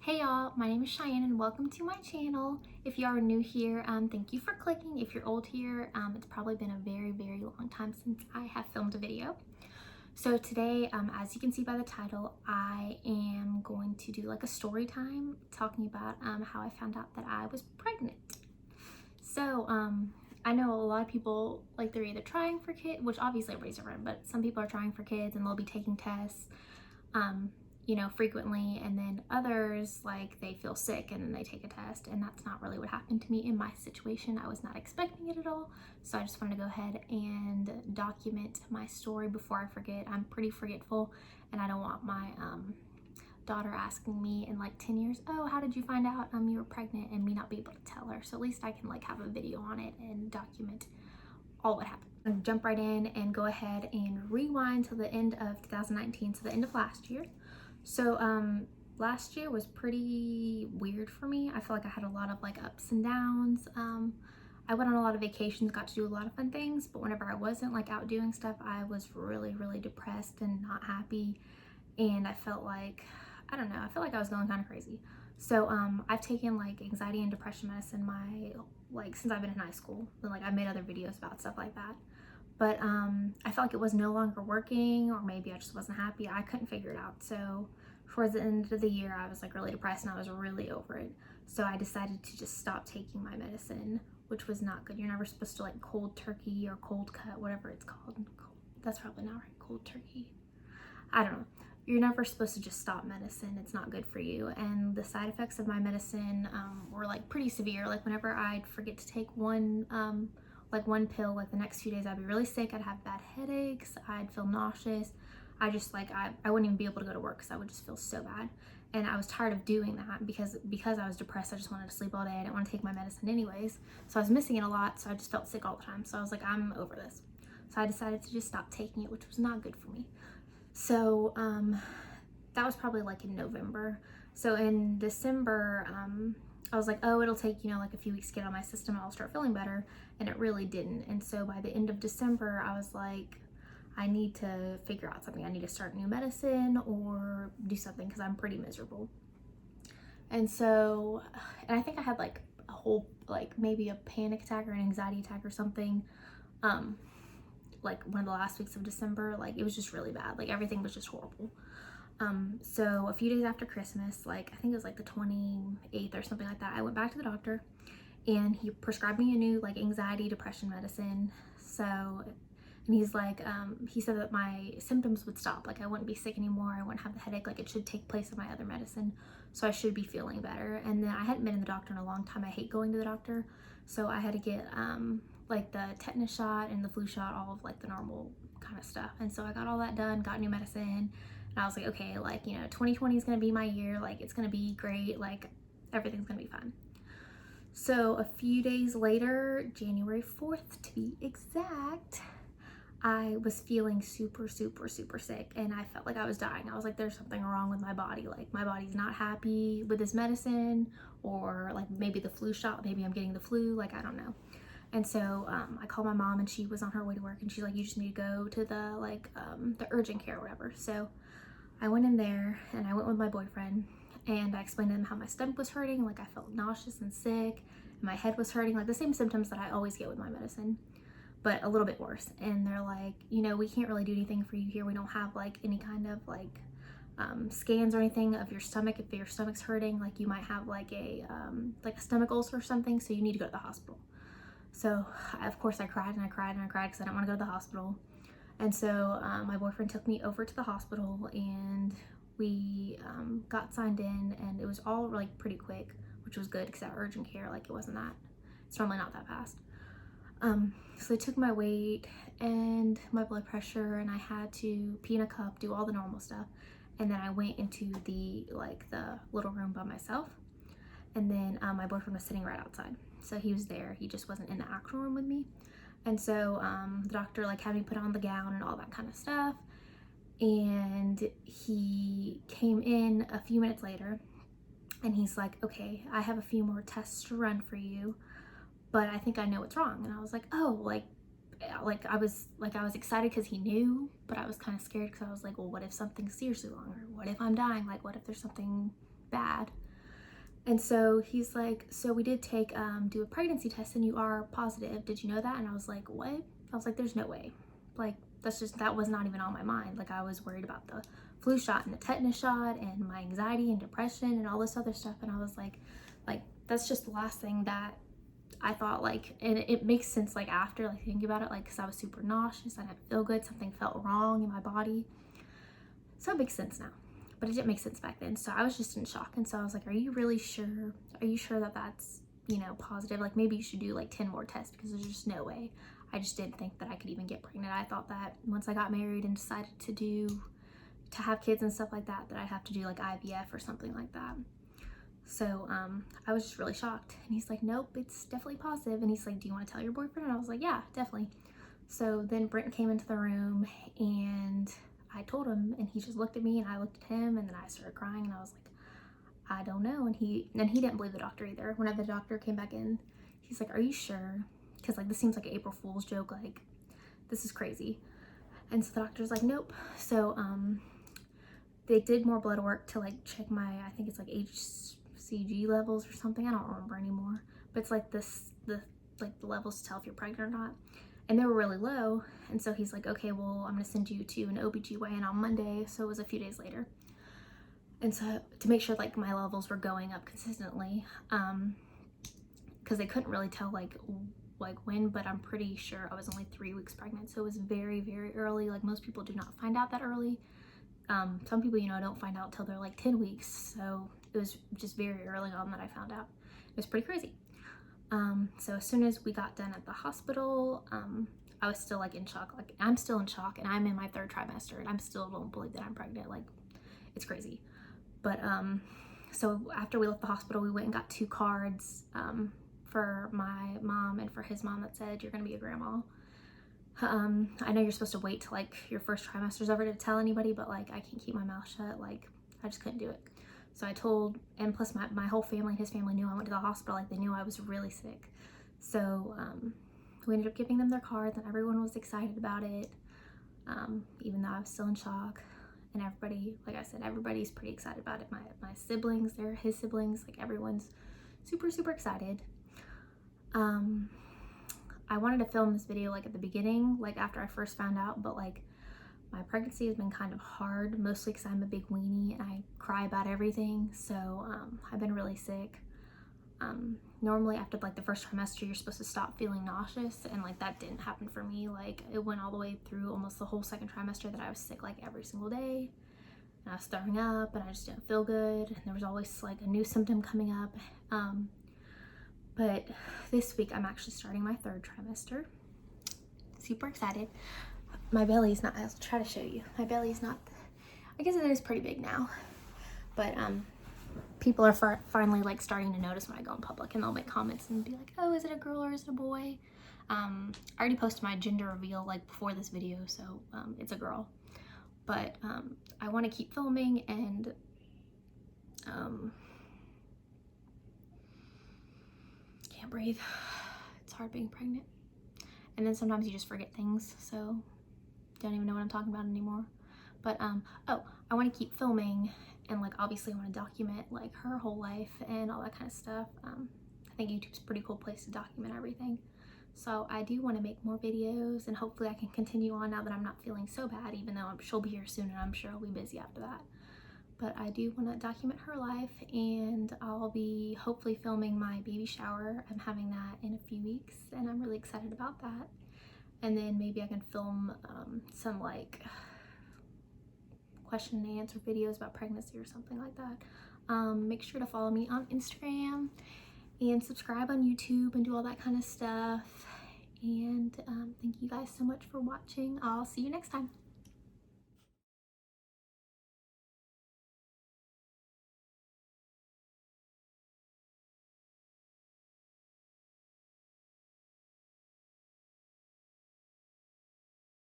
Hey y'all, my name is Cheyenne and welcome to my channel. If you are new here, thank you for clicking. If you're old here, it's probably been a very long time since I have filmed a video. So today, as you can see by the title, I am going to do like a story time talking about how I found out that I was pregnant. So I know a lot of people, like, they're either trying for kids, which obviously everybody's different, but some people are trying for kids and they'll be taking tests frequently, and then others, like, they feel sick and then they take a test, and that's not really what happened to me in my situation. I was not expecting it at all, so I just wanted to go ahead and document my story before I forget. I'm pretty forgetful, and I don't want my daughter asking me in like 10 years, oh, how did you find out you were pregnant, and me not be able to tell her. So at least I can like have a video on it and document all what happened. I'm gonna jump right in and go ahead and rewind to the end of 2019, so the end of last year. So last year was pretty weird for me. I feel like I had a lot of like ups and downs. I went on a lot of vacations, got to do a lot of fun things, but whenever I wasn't like out doing stuff, I was really depressed and not happy, and I felt like, I don't know, I felt like I was going kind of crazy. So I've taken like anxiety and depression medicine since I've been in high school, and like I've made other videos about stuff like that. But I felt like it was no longer working, or maybe I just wasn't happy. I couldn't figure it out. So towards the end of the year, I was like really depressed and I was really over it. So I decided to just stop taking my medicine, which was not good. You're never supposed to like cold turkey or cold cut, whatever it's called. That's probably not right, cold turkey. I don't know. You're never supposed to just stop medicine. It's not good for you. And the side effects of my medicine were like pretty severe. Like whenever I'd forget to take one pill, like the next few days I'd be really sick. I'd have bad headaches. I'd feel nauseous. I just like, I wouldn't even be able to go to work because I would just feel so bad. And I was tired of doing that because I was depressed. I just wanted to sleep all day. I didn't want to take my medicine anyways. So I was missing it a lot. So I just felt sick all the time. So I was like, I'm over this. So I decided to just stop taking it, which was not good for me. So that was probably like in November. So in December, I was like, oh, it'll take, like a few weeks to get on my system and I'll start feeling better. And it really didn't. And so by the end of December, I was like, I need to figure out something. I need to start new medicine or do something because I'm pretty miserable. And so, and I think I had like a whole, like maybe a panic attack or an anxiety attack or something. Like one of the last weeks of December, like it was just really bad. Like everything was just horrible. So a few days after Christmas, like I think it was like the 28th or something like that, I went back to the doctor and he prescribed me a new like anxiety depression medicine. So, and he's like, he said that my symptoms would stop, like I wouldn't be sick anymore, I wouldn't have the headache, like it should take place of my other medicine, so I should be feeling better. And then I hadn't been in the doctor in a long time. I hate going to the doctor, so I had to get like the tetanus shot and the flu shot, all of like the normal kind of stuff. And so I got all that done, got new medicine, and I was like, okay, like 2020 is gonna be my year, like it's gonna be great, like everything's gonna be fine. So a few days later, January 4th to be exact, I was feeling super sick, and I felt like I was dying. I was like, there's something wrong with my body. Like my body's not happy with this medicine, or like maybe the flu shot, maybe I'm getting the flu, like I don't know. And so I called my mom and she was on her way to work, and she's like, you just need to go to the urgent care or whatever. So I went in there and I went with my boyfriend, and I explained to them how my stomach was hurting, like I felt nauseous and sick, and my head was hurting, like the same symptoms that I always get with my medicine, but a little bit worse. And they're like, we can't really do anything for you here. We don't have like any kind of like scans or anything of your stomach. If your stomach's hurting, like you might have like a stomach ulcer or something, so you need to go to the hospital. So of course I cried because I didn't want to go to the hospital. And so my boyfriend took me over to the hospital, and we got signed in, and it was all like pretty quick, which was good because at urgent care, like it's normally not that fast. So they took my weight and my blood pressure, and I had to pee in a cup, do all the normal stuff. And then I went into the little room by myself. And then my boyfriend was sitting right outside. So he was there. He just wasn't in the actual room with me. And so the doctor like had me put on the gown and all that kind of stuff. And he came in a few minutes later, and he's like, okay, I have a few more tests to run for you, but I think I know what's wrong. And I was like, oh, I was excited because he knew, but I was kind of scared because I was like, well, what if something's seriously wrong, or what if I'm dying? Like, what if there's something bad? And so he's like, so we did do a pregnancy test and you are positive. Did you know that? And I was like, what? I was like, there's no way. Like, that was not even on my mind. Like, I was worried about the flu shot and the tetanus shot and my anxiety and depression and all this other stuff. And I was like, that's just the last thing that I thought, like, and it makes sense, like, after, like, thinking about it, like, because I was super nauseous, I didn't feel good, something felt wrong in my body. So it makes sense now, but it didn't make sense back then. So I was just in shock. And so I was like, are you really sure? Are you sure that that's, you know, positive? Like, maybe you should do like 10 more tests, because there's just no way. I just didn't think that I could even get pregnant. I thought that once I got married and decided to have kids and stuff like that, that I'd have to do like IVF or something like that. So I was just really shocked. And he's like, nope, it's definitely positive. And he's like, do you want to tell your boyfriend? And I was like, yeah, definitely. So then Brent came into the room and I told him, and he just looked at me and I looked at him, and then I started crying and I was like, I don't know. And he didn't believe the doctor either. Whenever the doctor came back in, he's like, are you sure? Because like, this seems like an April Fool's joke. Like, this is crazy. And so the doctor's like, nope. So they did more blood work to like check my, I think it's like HCG levels or something. I don't remember anymore. But it's like the levels to tell if you're pregnant or not. And they were really low. And so he's like, okay, well, I'm gonna send you to an OBGYN on Monday. So it was a few days later. And so to make sure like my levels were going up consistently, because they couldn't really tell like when, but I'm pretty sure I was only 3 weeks pregnant. So it was very, very early. Like, most people do not find out that early. Some people, you know, don't find out till they're like 10 weeks. So it was just very early on that I found out. It was pretty crazy. So as soon as we got done at the hospital, I was still like in shock. Like, I'm still in shock, and I'm in my 3rd trimester, and I'm still don't believe that I'm pregnant. Like, it's crazy. But so after we left the hospital, we went and got 2 cards for my mom and for his mom that said, you're gonna be a grandma. I know you're supposed to wait till like your 1st trimester's over to tell anybody, but like, I can't keep my mouth shut. Like, I just couldn't do it. So I told, and plus my whole family and his family knew I went to the hospital. Like, they knew I was really sick. So we ended up giving them their cards, and everyone was excited about it, even though I was still in shock. And everybody, like I said, everybody's pretty excited about it. My siblings, they're his siblings, like, everyone's super, super excited. I wanted to film this video like at the beginning, like after I first found out, but like, my pregnancy has been kind of hard, mostly because I'm a big weenie and I cry about everything. So I've been really sick. Normally after like the 1st trimester, you're supposed to stop feeling nauseous, and like, that didn't happen for me. Like, it went all the way through almost the whole 2nd trimester that I was sick like every single day, and I was throwing up and I just didn't feel good, and there was always like a new symptom coming up. But this week I'm actually starting my 3rd trimester. Super excited. My belly's not, I'll try to show you. My belly's not, I guess it is pretty big now, but people are finally like starting to notice when I go in public, and they'll make comments and be like, oh, is it a girl or is it a boy? I already posted my gender reveal like before this video, so it's a girl. But I want to keep filming, and can't breathe. It's hard being pregnant. And then sometimes you just forget things, so don't even know what I'm talking about anymore. But oh, I want to keep filming, and like, obviously I want to document like her whole life and all that kind of stuff. I think YouTube's a pretty cool place to document everything. So I do want to make more videos, and hopefully I can continue on now that I'm not feeling so bad, even though she'll be here soon and I'm sure I'll be busy after that. But I do want to document her life, and I'll be hopefully filming my baby shower. I'm having that in a few weeks, and I'm really excited about that. And then maybe I can film some like question and answer videos about pregnancy or something like that. Make sure to follow me on Instagram and subscribe on YouTube and do all that kind of stuff. And thank you guys so much for watching. I'll see you next time.